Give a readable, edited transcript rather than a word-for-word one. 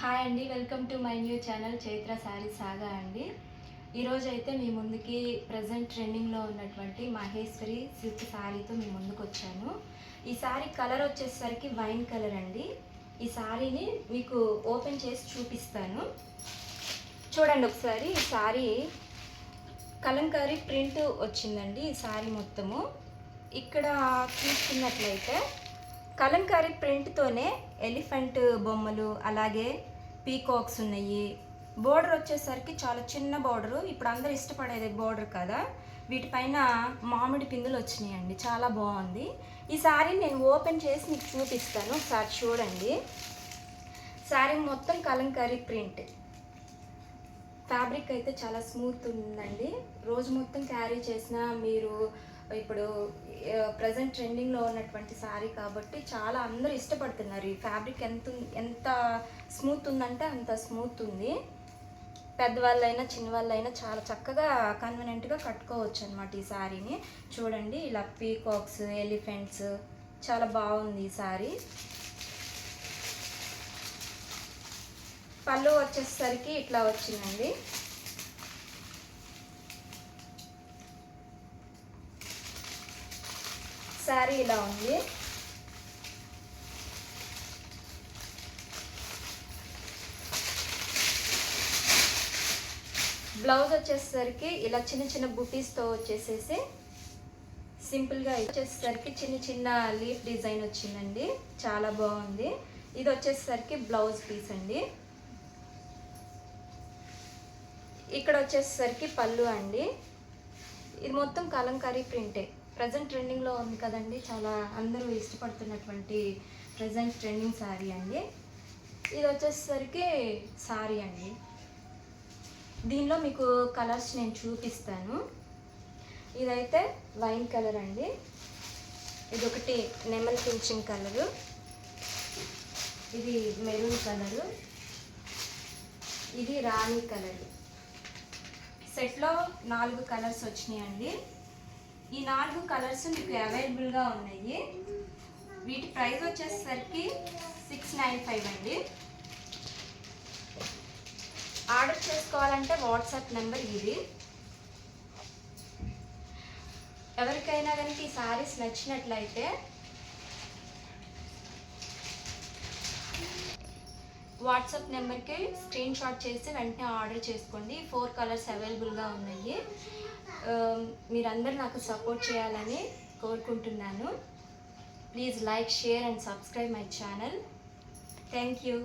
Hi అండి, welcome to my new channel Chaitra saree saga అండి. ఈరోజు అయితే మీ ముందుకి ప్రజెంట్ ట్రెండింగ్లో ఉన్నటువంటి మహేశ్వరి సిల్క్ శారీతో మీ ముందుకు వచ్చాను. ఈ శారీ కలర్ వచ్చేసరికి వైన్ కలర్ అండి. ఈ శారీని మీకు ఓపెన్ చేసి చూపిస్తాను. చూడండి ఒకసారి. ఈ శారీ కలంకారీ ప్రింట్ వచ్చిందండి. ఈ శారీ మొత్తము ఇక్కడ చూసుకున్నట్లయితే కలంకారీ ప్రింట్తోనే ఎలిఫెంట్ బొమ్మలు, అలాగే పీకాక్స్ ఉన్నాయి. బోర్డర్ వచ్చేసరికి చాలా చిన్న బోర్డరు. ఇప్పుడు అందరూ ఇష్టపడేది బోర్డర్ కదా, వీటిపైన మామిడి పిందులు వచ్చినాయండి. చాలా బాగుంది. ఈ శారీని నేను ఓపెన్ చేసి మీకు చూపిస్తాను. ఒకసారి చూడండి. శారీ మొత్తం కలంకారీ ప్రింట్. ఫ్యాబ్రిక్ అయితే చాలా స్మూత్ ఉందండి. రోజు మొత్తం క్యారీ చేసిన మీరు ఇప్పుడు ప్రజెంట్ ట్రెండింగ్లో ఉన్నటువంటి శారీ కాబట్టి చాలా అందరూ ఇష్టపడుతున్నారు. ఈ ఫ్యాబ్రిక్ ఎంత స్మూత్ ఉందంటే అంత స్మూత్ ఉంది. పెద్దవాళ్ళైనా చిన్నవాళ్ళైనా చాలా చక్కగా కన్వీనియంట్గా కట్టుకోవచ్చు అనమాట ఈ శారీని. చూడండి, ఇలా పీకాక్స్, ఎలిఫెంట్స్, చాలా బాగుంది ఈ శారీ. పళ్ళు వచ్చేసరికి ఇట్లా వచ్చిందండి. శారీ ఇలా ఉంది. బ్లౌజ్ వచ్చేసరికి ఇలా చిన్న చిన్న బుటీస్తో వచ్చేసేసి సింపుల్గా వచ్చేసరికి చిన్న చిన్న లీఫ్ డిజైన్ వచ్చిందండి. చాలా బాగుంది. ఇది వచ్చేసరికి బ్లౌజ్ పీస్ అండి. ఇక్కడ వచ్చేసరికి పళ్ళు అండి. ఇది మొత్తం కలంకారీ ప్రింటే. ప్రజెంట్ ట్రెండింగ్లో ఉంది కదండి, చాలా అందరూ ఇష్టపడుతున్నటువంటి ప్రజెంట్ ట్రెండింగ్ శారీ అండి. ఇది వచ్చేసరికి శారీ అండి. దీనిలో మీకు కలర్స్ నేను చూపిస్తాను. ఇదైతే వైన్ కలర్ అండి. ఇదొకటి నెమల్ పింఛింగ్ కలరు, ఇది మెరూన్ కలరు, ఇది రాణి కలర్. సెట్లో 4 కలర్స్ వచ్చినాయండి. ఈ 4 కలర్స్ మీకు అవైలబుల్గా ఉన్నాయి. వీటి ప్రైస్ వచ్చేసరికి 695 అండి. ఆర్డర్ చేసుకోవాలంటే వాట్సాప్ నెంబర్ ఇది. ఎవరికైనా కనుక ఈ శారీస్ నచ్చినట్లయితే వాట్సాప్ నెంబర్కి స్క్రీన్ షాట్ చేసి వెంటనే ఆర్డర్ చేసుకోండి. 4 కలర్స్ అవైలబుల్గా ఉన్నాయి. మీరందరూ నాకు సపోర్ట్ చేయాలని కోరుకుంటున్నాను. Please like, share and subscribe my channel. Thank you.